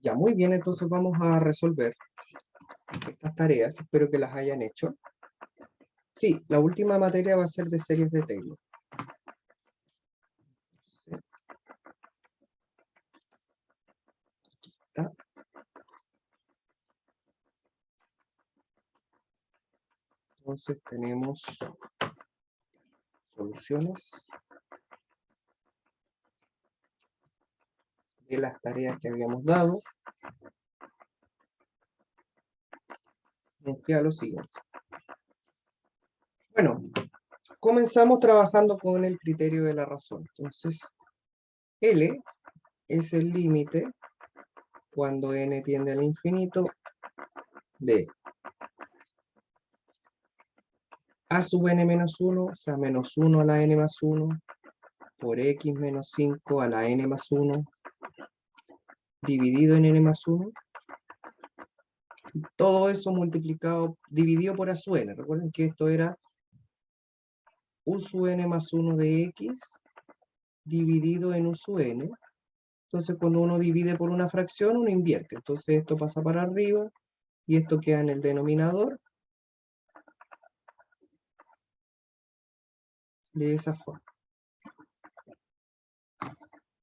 Ya, muy bien, entonces vamos a resolver estas tareas. Espero que las hayan hecho. Sí, la última materia va a ser de series de Taylor. ¿Está? Entonces tenemos soluciones de las tareas que habíamos dado. Nos queda lo siguiente. Bueno, comenzamos trabajando con el criterio de la razón. Entonces, L es el límite cuando n tiende al infinito de a sub n menos 1, o sea, menos 1 a la n más 1, por x menos 5 a la n más 1, dividido en n más 1. Todo eso multiplicado, dividido por a sub n. Recuerden que esto era u sub n más 1 de x dividido en u sub n. Entonces cuando uno divide por una fracción, uno invierte. Entonces esto pasa para arriba y esto queda en el denominador de esa forma.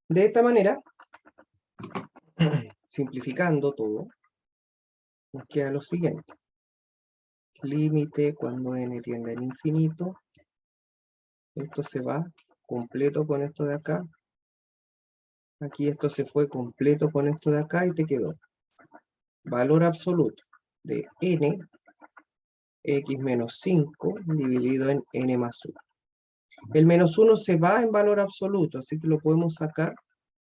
De esta manera, simplificando todo, nos queda lo siguiente. Límite cuando n tiende al infinito. Esto se va completo con esto de acá. Aquí esto se fue completo con esto de acá y te quedó valor absoluto de n, x menos 5 dividido en n más 1. El menos 1 se va en valor absoluto, así que lo podemos sacar.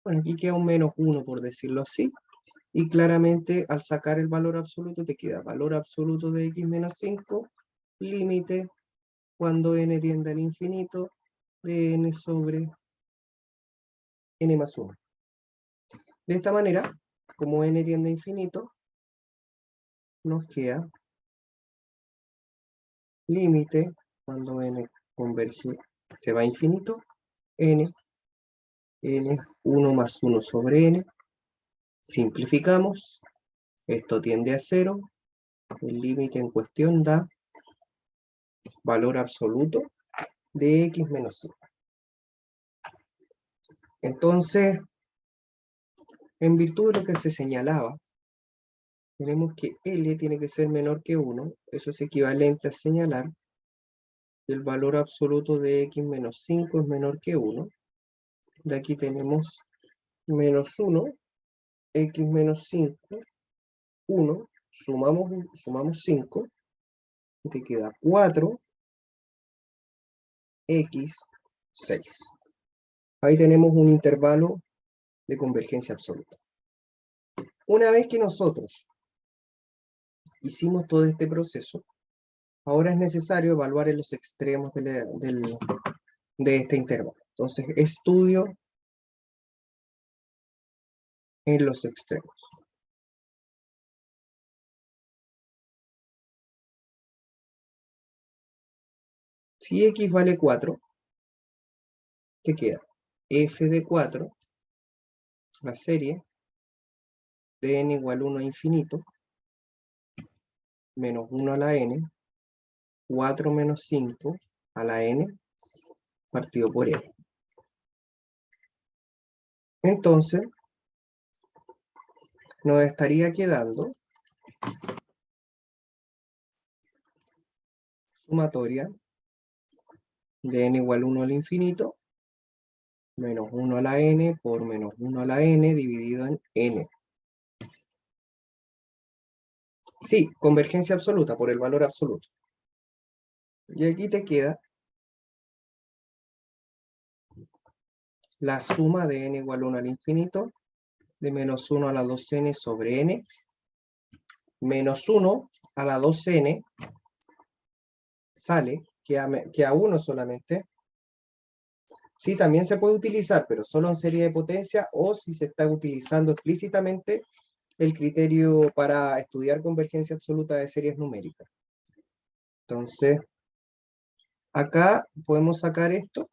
Bueno, aquí queda un menos 1 por decirlo así. Y claramente al sacar el valor absoluto te queda valor absoluto de x menos 5, límite cuando n tiende al infinito de n sobre n más 1. De esta manera, como n tiende a infinito, nos queda límite cuando n converge, se va a infinito, n 1 más 1 sobre n. Simplificamos, esto tiende a 0, el límite en cuestión da valor absoluto de x menos 5. Entonces, en virtud de lo que se señalaba, tenemos que L tiene que ser menor que 1, eso es equivalente a señalar que el valor absoluto de x menos 5 es menor que 1. De aquí tenemos menos 1, x menos 5, 1, sumamos 5, y te queda 4, x, 6. Ahí tenemos un intervalo de convergencia absoluta. Una vez que nosotros hicimos todo este proceso, ahora es necesario evaluar en los extremos de este intervalo. Entonces, estudio en los extremos. Si x vale 4, ¿qué queda? F de 4, la serie, de n igual 1 a infinito, menos 1 a la n, 4 menos 5 a la n, partido por n. Entonces, nos estaría quedando sumatoria de n igual 1 al infinito, menos 1 a la n por menos 1 a la n dividido en n. Sí, convergencia absoluta por el valor absoluto. Y aquí te queda la suma de n igual 1 al infinito, de menos 1 a la 2n sobre n, menos 1 a la 2n, sale, queda 1 solamente. Sí, también se puede utilizar, pero solo en serie de potencia o si se está utilizando explícitamente el criterio para estudiar convergencia absoluta de series numéricas. Entonces, acá podemos sacar esto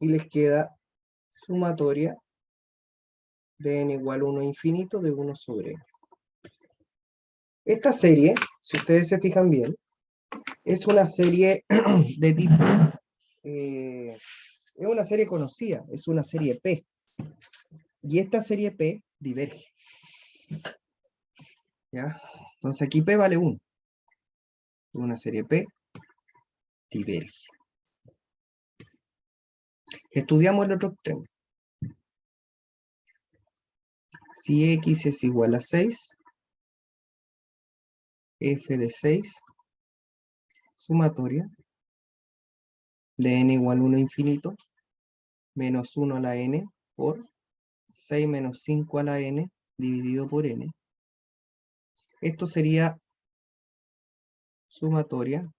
y les queda sumatoria de n igual a 1 infinito de 1 sobre n. Esta serie, si ustedes se fijan bien, es una serie de tipo, es una serie conocida, es una serie P. Y esta serie P diverge. ¿Ya? Entonces aquí P vale 1. Una serie P diverge. Estudiamos el otro extremo. Si X es igual a 6, f de 6, sumatoria, de n igual a 1 infinito, menos 1 a la n por 6 menos 5 a la n dividido por n. Esto sería sumatoria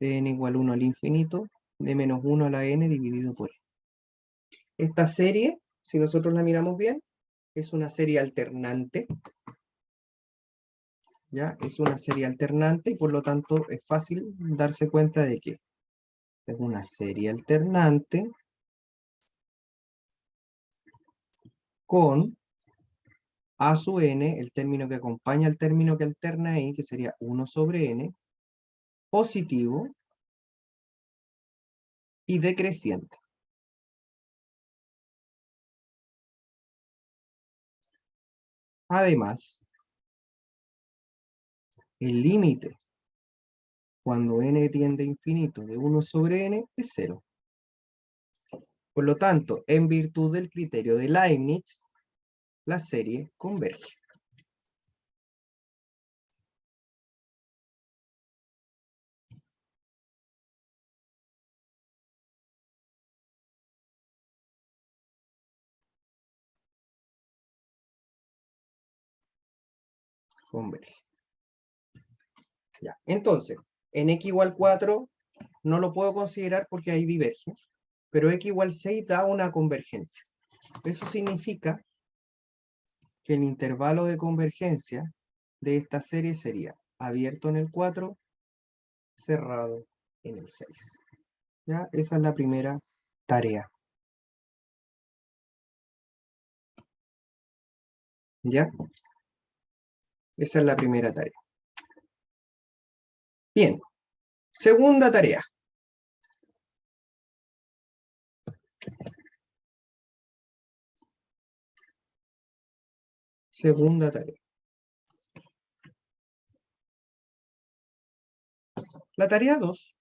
de n igual a 1 al infinito, de menos 1 a la n dividido por n. Esta serie, si nosotros la miramos bien, es una serie alternante. ¿Ya? Es una serie alternante y por lo tanto es fácil darse cuenta de que es una serie alternante con a sub n, el término que acompaña al término que alterna ahí, que sería 1 sobre n, positivo y decreciente. Además, el límite cuando n tiende a infinito de 1 sobre n es 0. Por lo tanto, en virtud del criterio de Leibniz, la serie converge. Converge. Ya. Entonces, en x igual 4 no lo puedo considerar porque ahí diverge, pero x igual 6 da una convergencia. Eso significa que el intervalo de convergencia de esta serie sería abierto en el 4, cerrado en el 6. ¿Ya? Esa es la primera tarea. ¿Ya? Esa es la primera tarea. Bien, segunda tarea. Segunda tarea. La tarea 2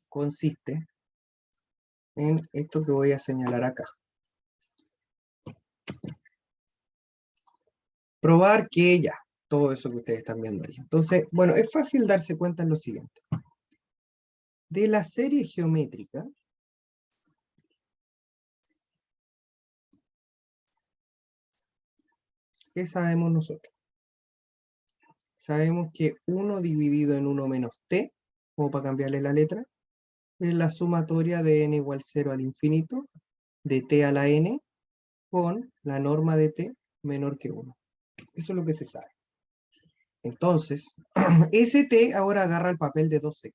consiste en esto que voy a señalar acá. Probar que ya, todo eso que ustedes están viendo ahí. Entonces, bueno, es fácil darse cuenta en lo siguiente. De la serie geométrica, ¿qué sabemos nosotros? Sabemos que 1 dividido en 1 menos t, como para cambiarle la letra, es la sumatoria de n igual 0 al infinito, de t a la n, con la norma de t menor que 1. Eso es lo que se sabe. Entonces, ese t ahora agarra el papel de 2x.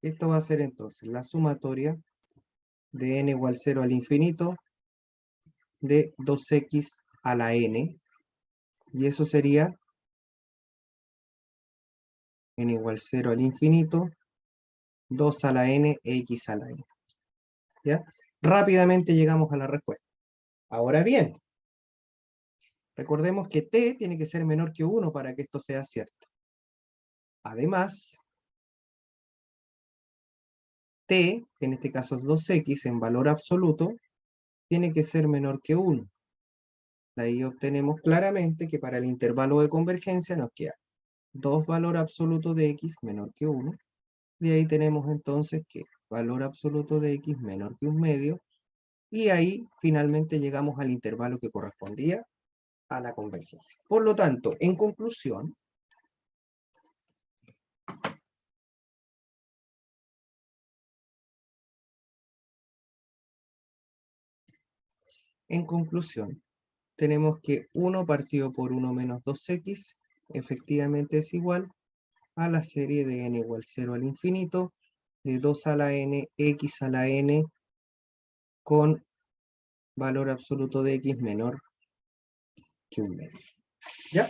Esto va a ser entonces la sumatoria de n igual 0 al infinito, de 2x a la n, y eso sería n igual 0 al infinito, 2 a la n, x a la n. ¿Ya? Rápidamente llegamos a la respuesta. Ahora bien, recordemos que t tiene que ser menor que 1 para que esto sea cierto. Además, t, que en este caso es 2x en valor absoluto, tiene que ser menor que 1. De ahí obtenemos claramente que para el intervalo de convergencia nos queda 2 valor absoluto de x menor que 1. De ahí tenemos entonces que valor absoluto de x menor que 1 medio. Y ahí finalmente llegamos al intervalo que correspondía a la convergencia. Por lo tanto, en conclusión, tenemos que 1 partido por 1 menos 2x efectivamente es igual a la serie de n igual 0 al infinito, de 2 a la n, x a la n, con valor absoluto de x menor que 1 medio. ¿Ya?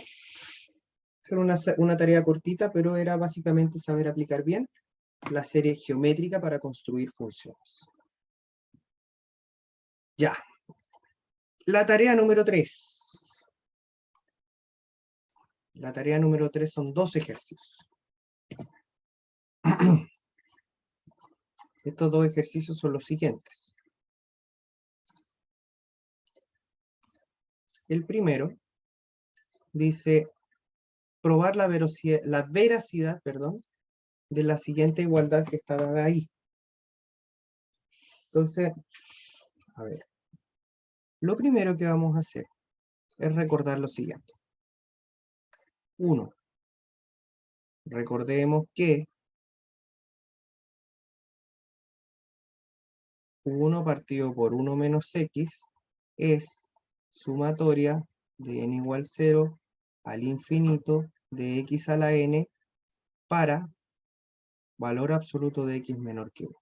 Era una tarea cortita, pero era básicamente saber aplicar bien la serie geométrica para construir funciones. Ya. La tarea número 3. La tarea número 3 son 2 ejercicios. Estos 2 ejercicios son los siguientes. El primero dice probar la veracidad, de la siguiente igualdad que está dada ahí. Entonces, a ver. Lo primero que vamos a hacer es recordar lo siguiente. 1. Recordemos que 1 partido por 1 menos x es sumatoria de n igual 0 al infinito de x a la n para valor absoluto de x menor que 1.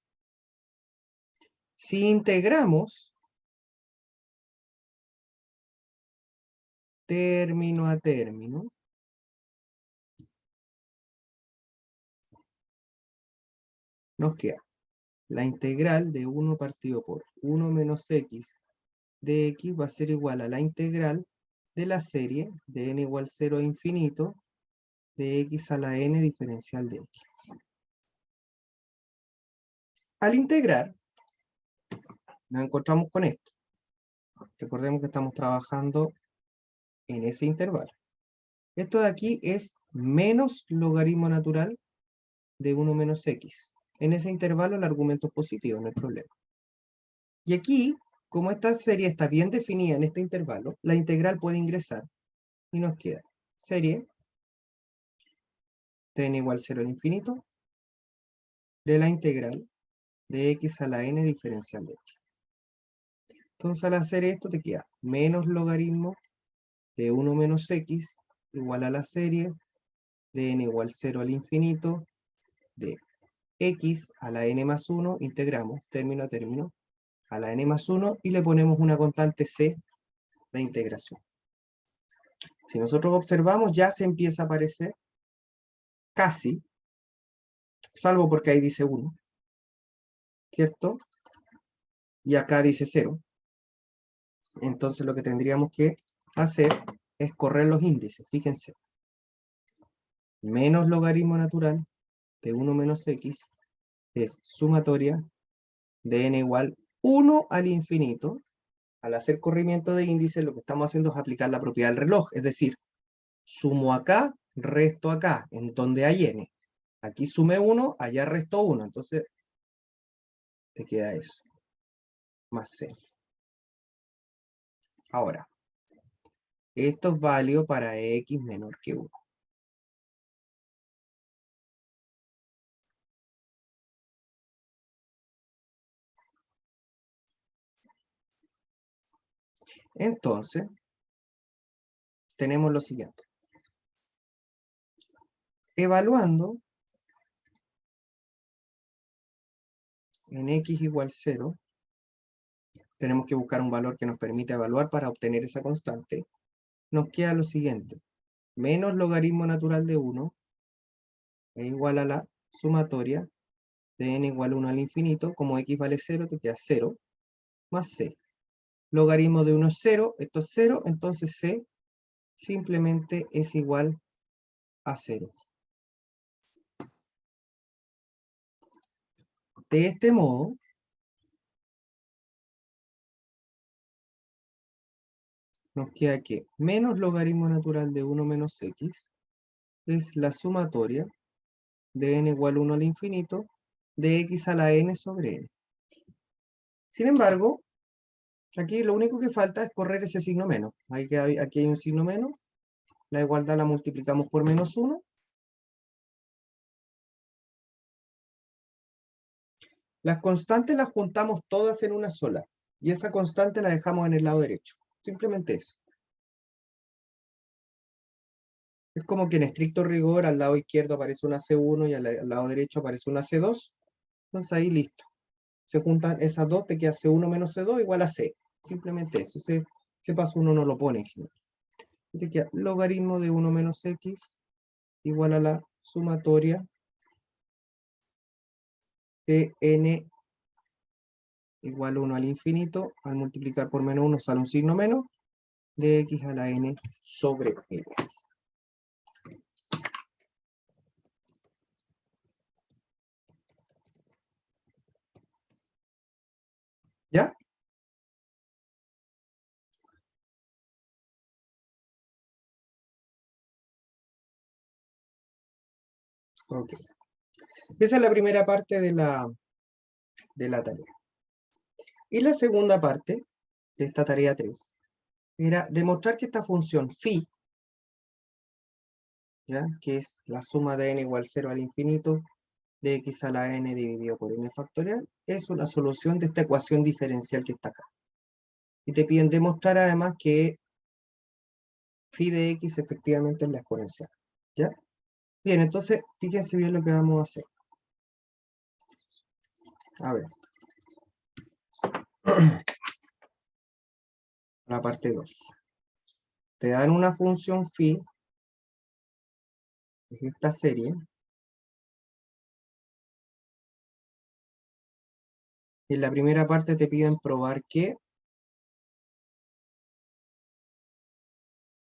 Si integramos término a término, nos queda la integral de 1 partido por 1 menos x de x va a ser igual a la integral de la serie de n igual 0 a infinito de x a la n diferencial de x. Al integrar, nos encontramos con esto. Recordemos que estamos trabajando en ese intervalo. Esto de aquí es menos logaritmo natural de 1 menos x. En ese intervalo el argumento es positivo, no hay problema. Y aquí, como esta serie está bien definida en este intervalo, la integral puede ingresar y nos queda serie de n igual 0 al infinito de la integral de x a la n diferencial de x. Entonces al hacer esto te queda menos logaritmo de 1 menos x igual a la serie de n igual 0 al infinito de x a la n más 1, integramos término a término a la n más 1 y le ponemos una constante c de integración. Si nosotros observamos ya se empieza a aparecer casi, salvo porque ahí dice 1, ¿cierto? Y acá dice 0. Entonces lo que tendríamos que hacer es correr los índices, fíjense. Menos logaritmo natural de 1 menos x es sumatoria de n igual 1 al infinito. Al hacer corrimiento de índices lo que estamos haciendo es aplicar la propiedad del reloj, es decir, sumo acá, resto acá, en donde hay n. Aquí sumé 1, allá resto 1, entonces te queda eso, más c. Ahora, esto es válido para x menor que 1. Entonces, tenemos lo siguiente. Evaluando en x igual 0, tenemos que buscar un valor que nos permita evaluar para obtener esa constante. Nos queda lo siguiente. Menos logaritmo natural de 1 es igual a la sumatoria de n igual a 1 al infinito. Como x vale 0, te queda 0 más c. Logaritmo de 1 es 0, esto es 0, entonces c simplemente es igual a 0. De este modo, nos queda que menos logaritmo natural de 1 menos x es la sumatoria de n igual a 1 al infinito de x a la n sobre n. Sin embargo, aquí lo único que falta es correr ese signo menos. Aquí hay un signo menos, la igualdad la multiplicamos por menos 1. Las constantes las juntamos todas en una sola, y esa constante la dejamos en el lado derecho. Simplemente eso. Es como que en estricto rigor al lado izquierdo aparece una C1 y al lado derecho aparece una C2. Entonces ahí listo. Se juntan esas dos, te queda C1 menos C2 igual a C. Simplemente eso. Ese paso uno no lo pone en general. Te queda logaritmo de 1 menos x igual a la sumatoria de n igual a 1 al infinito, al multiplicar por menos 1 sale un signo menos, de x a la n sobre n. ¿Ya? Ok. Esa es la primera parte de la tarea. Y la segunda parte de esta tarea 3 era demostrar que esta función phi, ¿ya? Que es la suma de n igual 0 al infinito de x a la n dividido por n factorial, es una solución de esta ecuación diferencial que está acá. Y te piden demostrar además que phi de x efectivamente es la exponencial. ¿Ya? Bien, entonces fíjense bien lo que vamos a hacer. A ver. La parte 2. Te dan una función phi, es esta serie. En la primera parte te piden probar que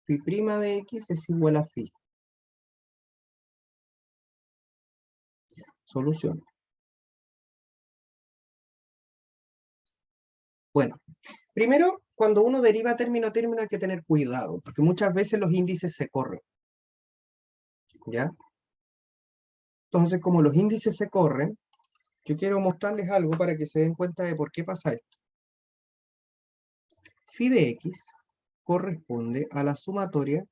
phi' de x es igual a phi. Solución. Bueno, primero, cuando uno deriva término a término hay que tener cuidado, porque muchas veces los índices se corren. ¿Ya? Entonces, como los índices se corren, yo quiero mostrarles algo para que se den cuenta de por qué pasa esto. Phi de x corresponde a la sumatoria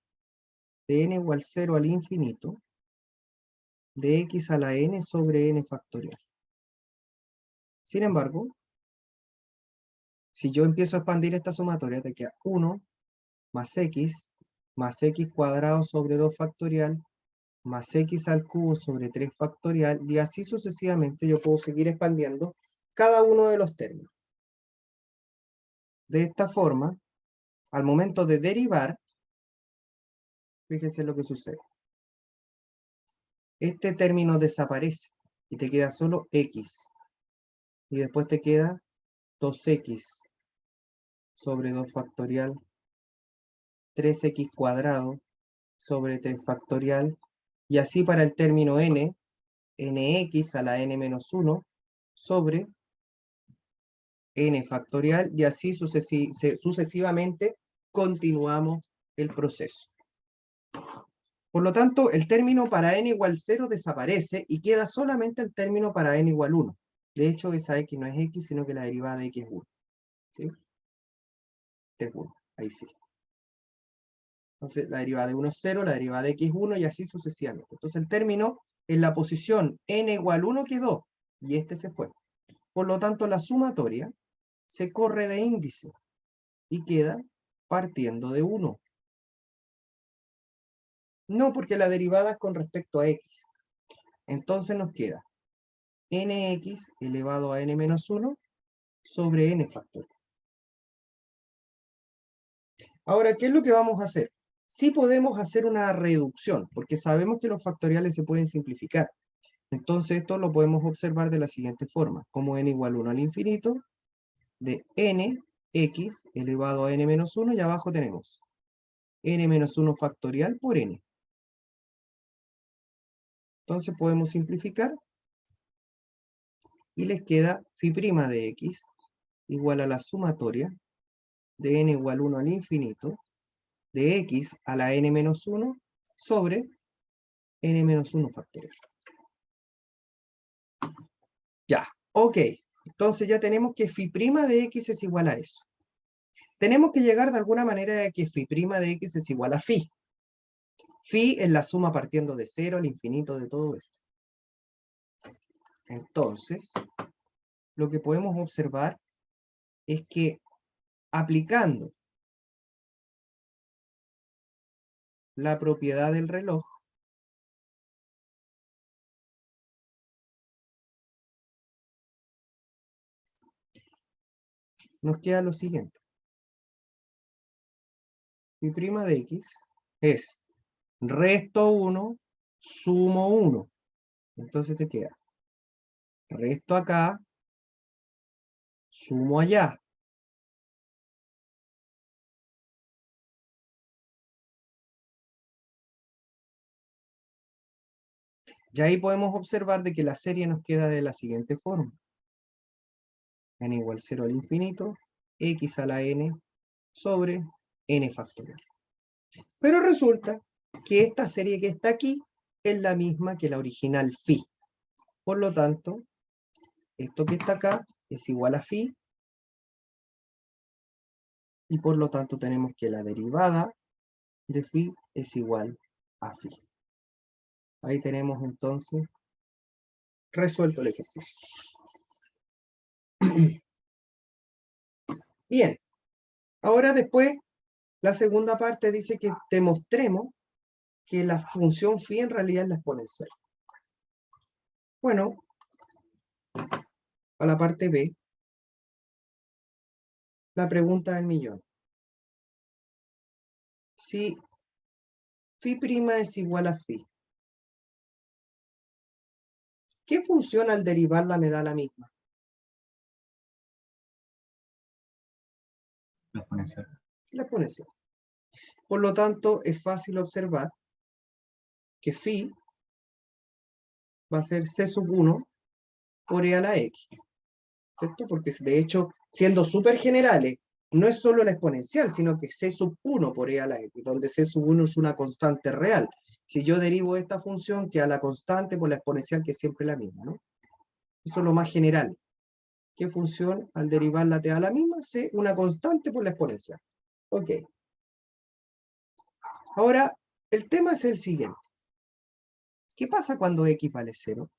de n igual 0 al infinito de x a la n sobre n factorial. Sin embargo, si yo empiezo a expandir esta sumatoria, te queda 1 más x cuadrado sobre 2 factorial más x al cubo sobre 3 factorial, y así sucesivamente yo puedo seguir expandiendo cada uno de los términos. De esta forma, al momento de derivar, fíjense lo que sucede. Este término desaparece y te queda solo x. Y después te queda 2x sobre 2 factorial, 3x cuadrado sobre 3 factorial, y así para el término n, nx a la n menos 1 sobre n factorial, y así sucesivamente continuamos el proceso. Por lo tanto, el término para n igual 0 desaparece y queda solamente el término para n igual 1. De hecho, esa x no es x, sino que la derivada de x es 1. ¿Sí? Es 1, ahí sí. Entonces, la derivada de 1 es 0, la derivada de x es 1, y así sucesivamente. Entonces, el término en la posición n igual 1 quedó, y este se fue. Por lo tanto, la sumatoria se corre de índice y queda partiendo de 1. No, porque la derivada es con respecto a x. Entonces nos queda nx elevado a n menos 1 sobre n factorial. Ahora, ¿qué es lo que vamos a hacer? Sí podemos hacer una reducción, porque sabemos que los factoriales se pueden simplificar. Entonces esto lo podemos observar de la siguiente forma, como n igual 1 al infinito, de nx elevado a n menos 1, y abajo tenemos n menos 1 factorial por n. Entonces podemos simplificar, y les queda phi' de x igual a la sumatoria de n igual 1 al infinito, de x a la n menos 1 sobre n menos 1 factorial. Ya, ok. Entonces ya tenemos que phi' de x es igual a eso. Tenemos que llegar de alguna manera a que phi' de x es igual a phi. Phi es la suma partiendo de 0 al infinito de todo esto. Entonces, lo que podemos observar es que aplicando la propiedad del reloj, nos queda lo siguiente. phi' de x es resto 1, sumo 1. Entonces te queda resto acá, sumo allá. Ya ahí podemos observar de que la serie nos queda de la siguiente forma. N igual 0 al infinito, x a la n sobre n factorial. Pero resulta que esta serie que está aquí es la misma que la original phi. Por lo tanto, esto que está acá es igual a phi, y por lo tanto tenemos que la derivada de phi es igual a phi. Ahí tenemos entonces resuelto el ejercicio. Bien, ahora después la segunda parte dice que demostremos que la función phi en realidad es la exponencial. Bueno, a la parte B, la pregunta del millón. Si phi' es igual a phi, ¿qué función al derivarla me da la misma? La exponencial. La exponencial. Por lo tanto, es fácil observar que phi va a ser c sub 1 por e a la x, ¿cierto? Porque de hecho, siendo súper generales, no es solo la exponencial, sino que c sub 1 por e a la x, donde c sub 1 es una constante real. Si yo derivo esta función, queda la constante por la exponencial, que es siempre la misma, ¿no? Eso es lo más general. ¿Qué función al derivarla te da la misma? C, una constante por la exponencial. Ok. Ahora, el tema es el siguiente. ¿Qué pasa cuando x vale 0?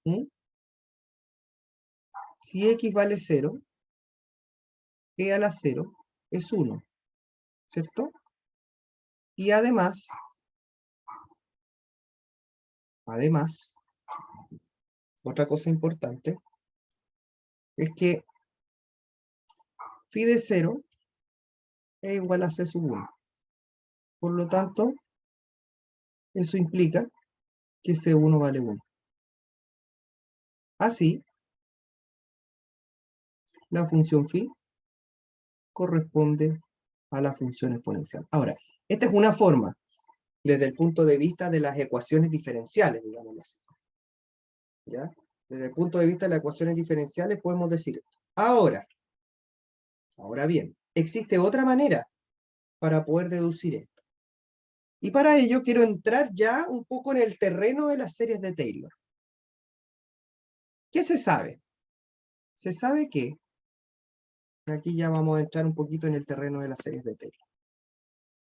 ¿Mm? Si x vale 0, e a la 0 es 1, ¿cierto? Y además, otra cosa importante es que phi de 0 es igual a c sub 1. Por lo tanto, eso implica que c1 vale 1. Así, la función phi corresponde a la función exponencial. Ahora, esta es una forma, desde el punto de vista de las ecuaciones diferenciales, digámoslo así. ¿Ya? Desde el punto de vista de las ecuaciones diferenciales podemos decir, ahora bien, existe otra manera para poder deducir esto. Y para ello quiero entrar ya un poco en el terreno de las series de Taylor. ¿Qué se sabe? Se sabe que, aquí ya vamos a entrar un poquito en el terreno de las series de Taylor.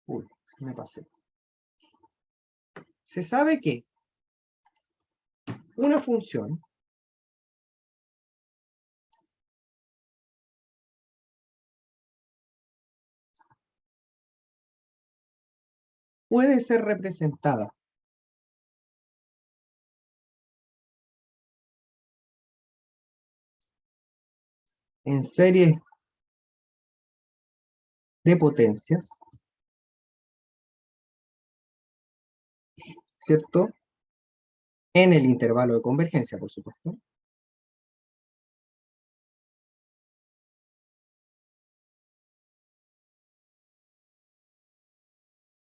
Uy, me pasé. Se sabe que una función puede ser representada en series de potencias, ¿cierto? En el intervalo de convergencia, por supuesto.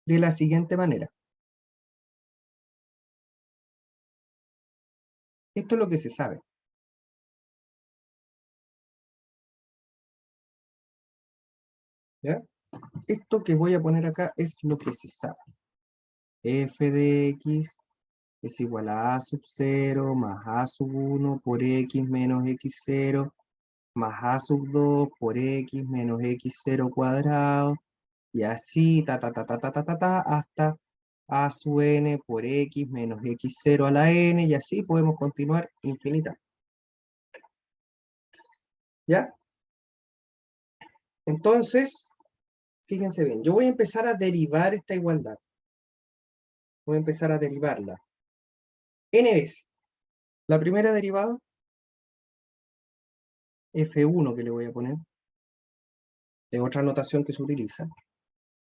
De la siguiente manera. Esto es lo que se sabe. ¿Ya? Esto que voy a poner acá es lo que se sabe. F de x es igual a sub 0 más a sub 1 por x menos x0 más a sub 2 por x menos x0 cuadrado, y así, hasta a sub n por x menos x0 a la n, y así podemos continuar infinita. ¿Ya? Entonces, fíjense bien, yo voy a empezar a derivar esta igualdad. Voy a empezar a derivarla n veces. La primera derivada F1 que le voy a poner, de otra notación que se utiliza,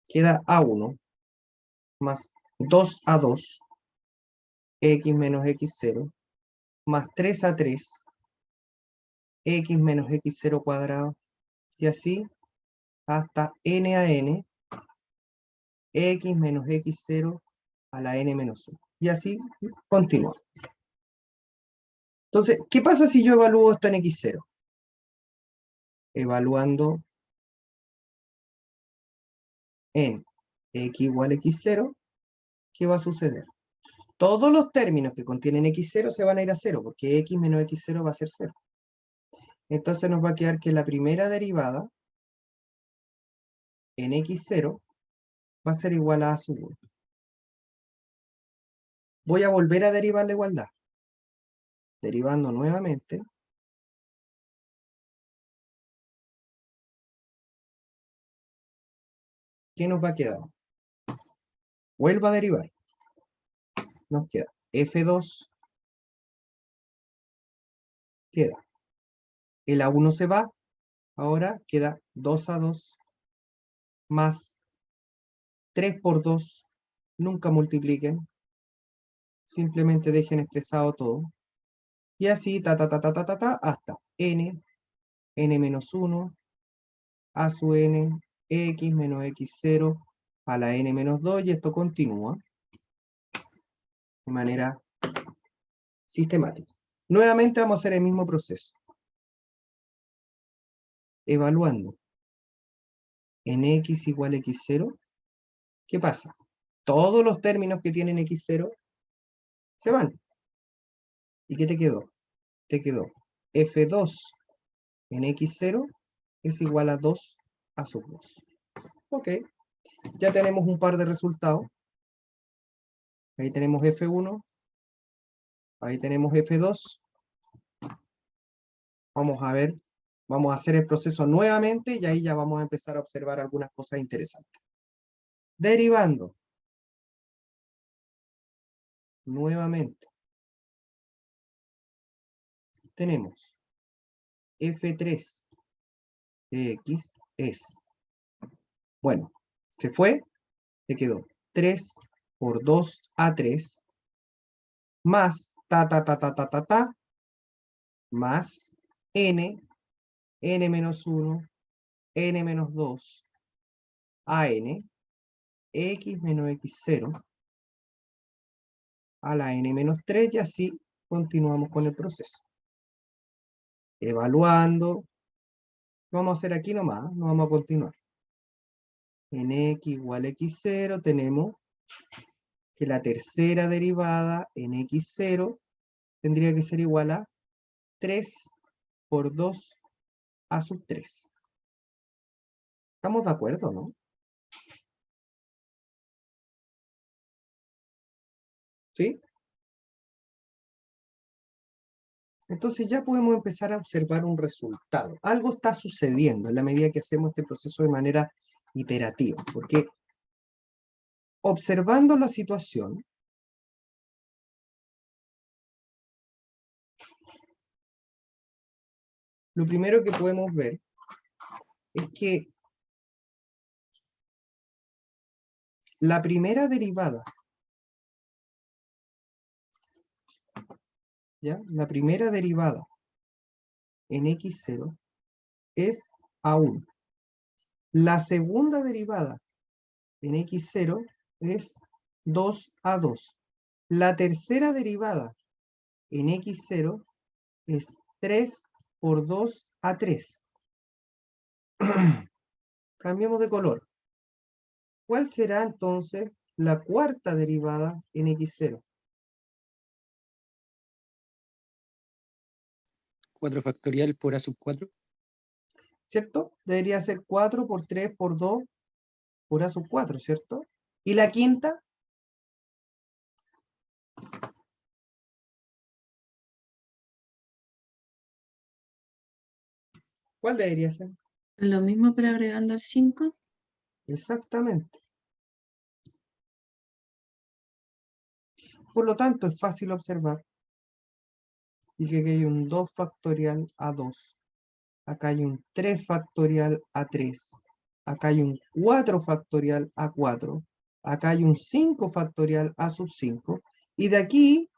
queda A1 más 2A2, x menos x0, más 3A3, x menos x0 cuadrado, y así hasta n a n, x menos x0 a la n menos 1. Y así continúa. Entonces, ¿qué pasa si yo evalúo esto en x0? Evaluando en x igual a x0, ¿qué va a suceder? Todos los términos que contienen x0 se van a ir a 0, porque x menos x0 va a ser 0. Entonces nos va a quedar que la primera derivada en x0 va a ser igual a sub 1. Voy a volver a derivar la igualdad. Derivando nuevamente. ¿Qué nos va a quedar? Vuelvo a derivar. Nos queda f2. Queda. El a1 se va. Ahora queda 2a2 más 3 por 2. Nunca multipliquen. Simplemente dejen expresado todo. Y así, hasta n, n menos 1, a su n, x menos x0 a la n menos 2, y esto continúa de manera sistemática. Nuevamente vamos a hacer el mismo proceso. Evaluando en x igual a x0, ¿qué pasa? Todos los términos que tienen x0 se van. ¿Y qué te quedó? Te quedó f2 en x0 es igual a 2 a sub 2. Ok, ya tenemos un par de resultados. Ahí tenemos f1, ahí tenemos f2. Vamos a ver, vamos a hacer el proceso nuevamente y ahí ya vamos a empezar a observar algunas cosas interesantes. Derivando nuevamente, tenemos f3 de x es, bueno, se fue, se quedó 3 por 2a3 más más n, n menos 1, n menos 2, a n, x menos x0 a la n menos 3, y así continuamos con el proceso. Evaluando, vamos a hacer aquí nomás, no vamos a continuar. En x igual a x0 tenemos que la tercera derivada en x0 tendría que ser igual a 3 por 2 a sub 3. ¿Estamos de acuerdo, no? ¿Sí? Entonces ya podemos empezar a observar un resultado. Algo está sucediendo en la medida que hacemos este proceso de manera iterativa, porque observando la situación, lo primero que podemos ver es que la primera derivada, ¿ya? La primera derivada en x0 es a1. La segunda derivada en x0 es 2a2. La tercera derivada en x0 es 3 por 2a3. Cambiemos de color. ¿Cuál será entonces la cuarta derivada en x0? 4 factorial por a sub 4. ¿Cierto? Debería ser 4 por 3 por 2 por a sub 4, ¿cierto? ¿Y la quinta? ¿Cuál debería ser? Lo mismo pero agregando el 5. Exactamente. Por lo tanto, es fácil observar y que aquí hay un 2 factorial a 2 acá hay un 3 factorial a 3, acá hay un 4 factorial a 4, acá hay un 5 factorial a sub 5, y de aquí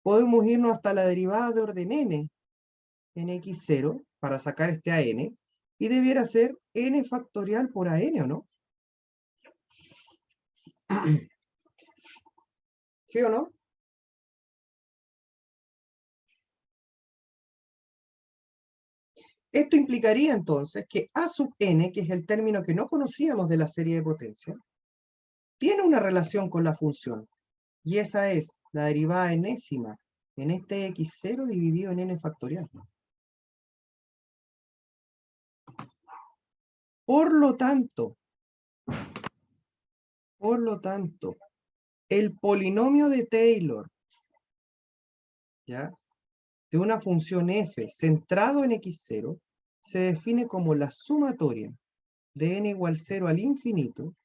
podemos irnos hasta la derivada de orden n, en x0, para sacar este a n, y debiera ser n factorial por a n, ¿o no? ¿Sí o no? Esto implicaría entonces que a sub n, que es el término que no conocíamos de la serie de potencia, tiene una relación con la función, y esa es la derivada enésima en este x0 dividido en n factorial. Por lo tanto, el polinomio de Taylor, ¿ya?, de una función f centrado en x0 se define como la sumatoria de n igual 0 al infinito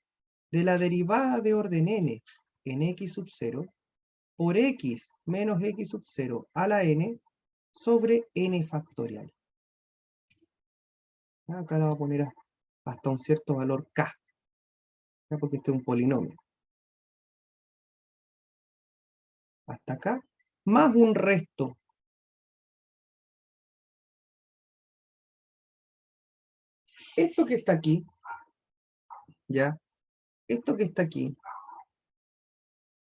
de la derivada de orden n en x sub 0 por x menos x sub 0 a la n sobre n factorial. Acá la voy a poner hasta un cierto valor k, ¿ya?, porque este es un polinomio. Hasta acá, más un resto. Esto que está aquí, ¿ya? Esto que está aquí,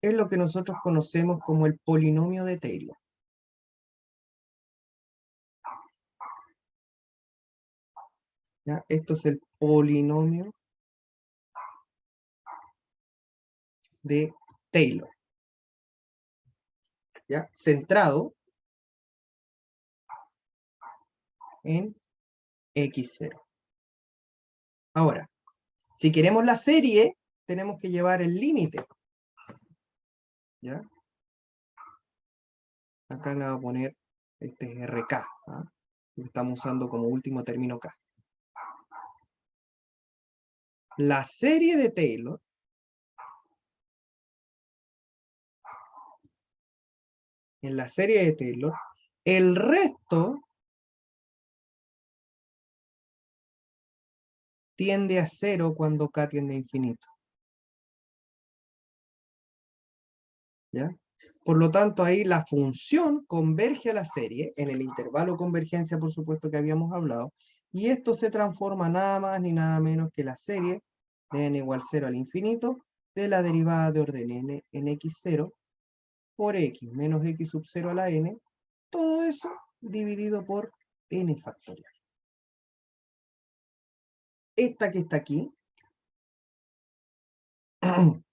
es lo que nosotros conocemos como el polinomio de Taylor. ¿Ya? Esto es el polinomio de Taylor, ¿ya?, centrado en x0. Ahora, si queremos la serie, tenemos que llevar el límite, ¿ya? Acá le voy a poner, este es RK, ¿ah? Lo estamos usando como último término K. La serie de Taylor en la serie de Taylor, el resto tiende a 0 cuando k tiende a infinito. ¿Ya? Por lo tanto, ahí la función converge a la serie, en el intervalo convergencia, por supuesto, que habíamos hablado, y esto se transforma nada más ni nada menos que la serie de n igual 0 al infinito de la derivada de orden n en x0 por x menos x sub 0 a la n, todo eso dividido por n factorial. Esta que está aquí, que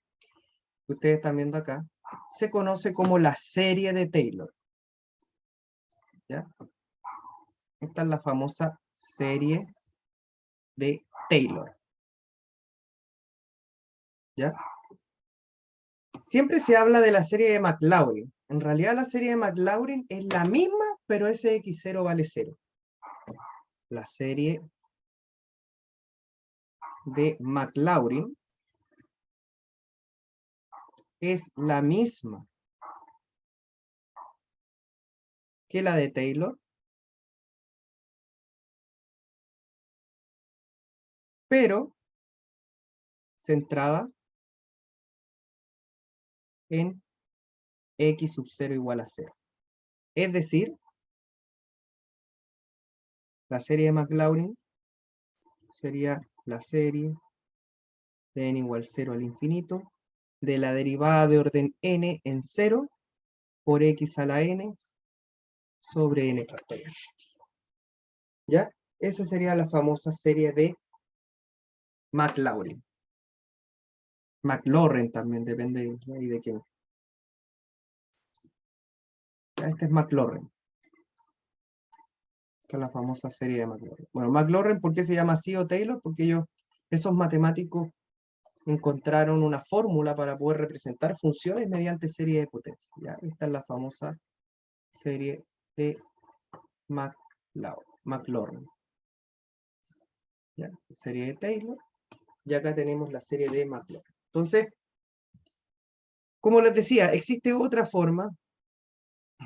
ustedes están viendo acá, se conoce como la serie de Taylor. ¿Ya? Esta es la famosa serie de Taylor. ¿Ya? Siempre se habla de la serie de Maclaurin. En realidad la serie de Maclaurin es la misma, pero ese x0 vale 0. La serie de Maclaurin es la misma que la de Taylor, pero centrada en x sub 0 igual a 0. Es decir, la serie de Maclaurin sería la serie de n igual 0 al infinito de la derivada de orden n en 0 por x a la n sobre n factorial. ¿Ya? Esa sería la famosa serie de Maclaurin. Maclaurin también, depende de quién. ¿Ya? Esta es Maclaurin. Esta es la famosa serie de Maclaurin. Bueno, Maclaurin, ¿por qué se llama así o Taylor? Porque esos matemáticos encontraron una fórmula para poder representar funciones mediante serie de potencia. ¿Ya? Esta es la famosa serie de Maclaurin. ¿Ya? Serie de Taylor. Y acá tenemos la serie de Maclaurin. Entonces, como les decía, existe otra forma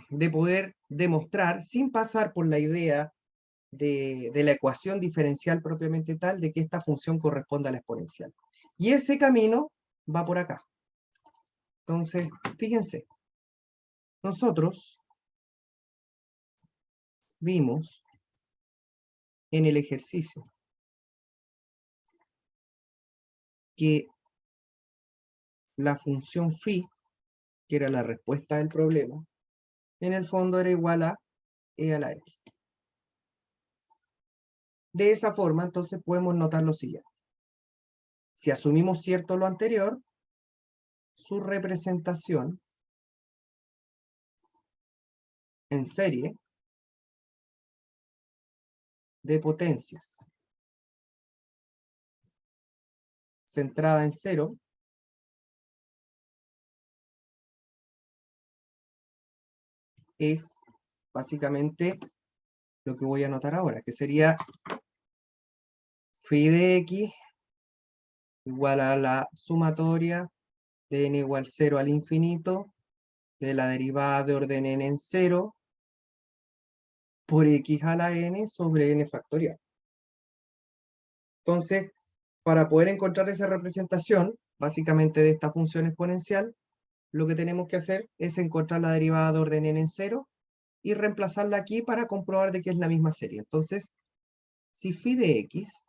de poder demostrar, sin pasar por la idea de la ecuación diferencial propiamente tal, de que esta función corresponde a la exponencial. Y ese camino va por acá. Entonces, fíjense, nosotros vimos en el ejercicio que la función phi, que era la respuesta del problema, en el fondo era igual a e a la x. De esa forma, entonces podemos notar lo siguiente. Si asumimos cierto lo anterior, su representación en serie de potencias centrada en cero es básicamente lo que voy a anotar ahora, que sería phi de x igual a la sumatoria de n igual 0 al infinito de la derivada de orden n en 0 por x a la n sobre n factorial. Entonces, para poder encontrar esa representación, básicamente de esta función exponencial, lo que tenemos que hacer es encontrar la derivada de orden n en 0 y reemplazarla aquí para comprobar de que es la misma serie. Entonces, si phi de x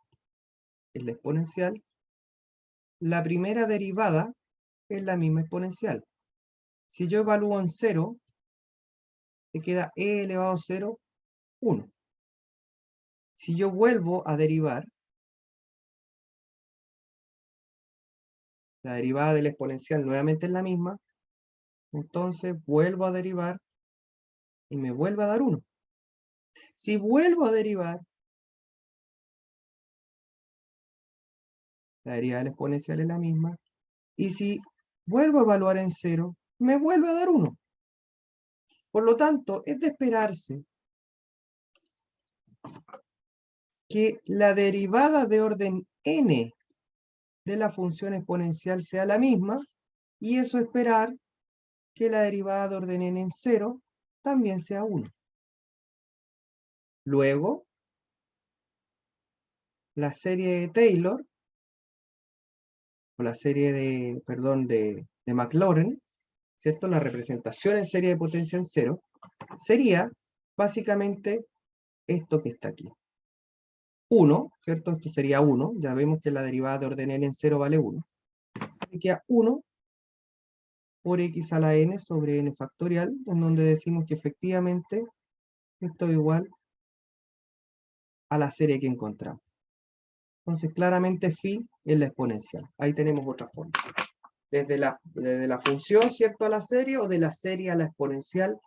es la exponencial, la primera derivada es la misma exponencial. Si yo evalúo en 0, me queda e elevado a 0, 1. Si yo vuelvo a derivar, la derivada de la exponencial nuevamente es la misma, entonces vuelvo a derivar y me vuelve a dar 1. Si vuelvo a derivar, la derivada de la exponencial es la misma, y si vuelvo a evaluar en 0, me vuelve a dar 1. Por lo tanto, es de esperarse que la derivada de orden n de la función exponencial sea la misma, y eso esperar que la derivada de orden n en 0 también sea 1. Luego, la serie de Taylor, o la serie de, perdón, de Maclaurin, ¿cierto? La representación en serie de potencia en 0, sería básicamente esto que está aquí. 1, ¿cierto? Esto sería 1, ya vemos que la derivada de orden n en 0 vale 1. Me queda 1 por x a la n sobre n factorial, en donde decimos que efectivamente esto es igual a la serie que encontramos. Entonces, claramente phi es la exponencial. Ahí tenemos otra forma. Desde la función, ¿cierto?, a la serie, o de la serie a la exponencial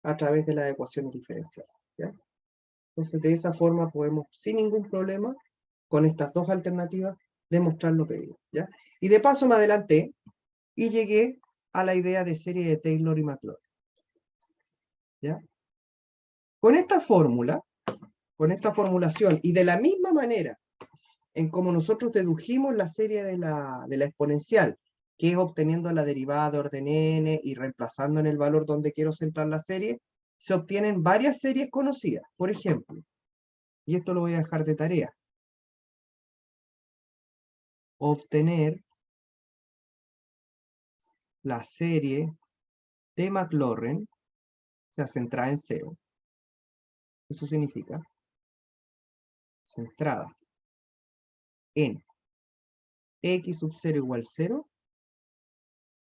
a través de las ecuaciones diferenciales. ¿Ya? Entonces, de esa forma podemos, sin ningún problema, con estas dos alternativas, demostrar lo pedido. ¿Ya? Y de paso me adelanté y llegué a la idea de serie de Taylor y Maclaurin. ¿Ya? Con esta fórmula, con esta formulación, y de la misma manera en como nosotros dedujimos la serie de la exponencial, que es obteniendo la derivada de orden n y reemplazando en el valor donde quiero centrar la serie, se obtienen varias series conocidas. Por ejemplo, y esto lo voy a dejar de tarea, obtener la serie de Maclaurin, o sea, centrada en 0. Eso significa centrada en x sub 0 igual 0,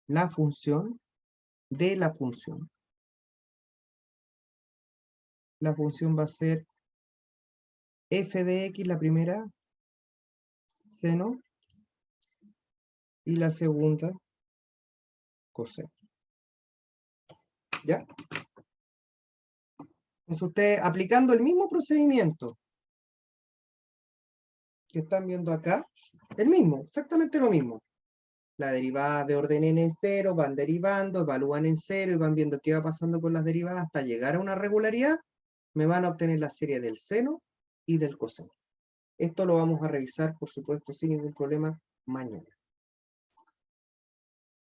la función de la función. La función va a ser f de x, la primera, seno, y la segunda, coseno. ¿Ya? Entonces ustedes, aplicando el mismo procedimiento que están viendo acá, el mismo, exactamente lo mismo. La derivada de orden n en 0, van derivando, evalúan en 0 y van viendo qué va pasando con las derivadas hasta llegar a una regularidad, me van a obtener la serie del seno y del coseno. Esto lo vamos a revisar, por supuesto, sin ningún problema, mañana.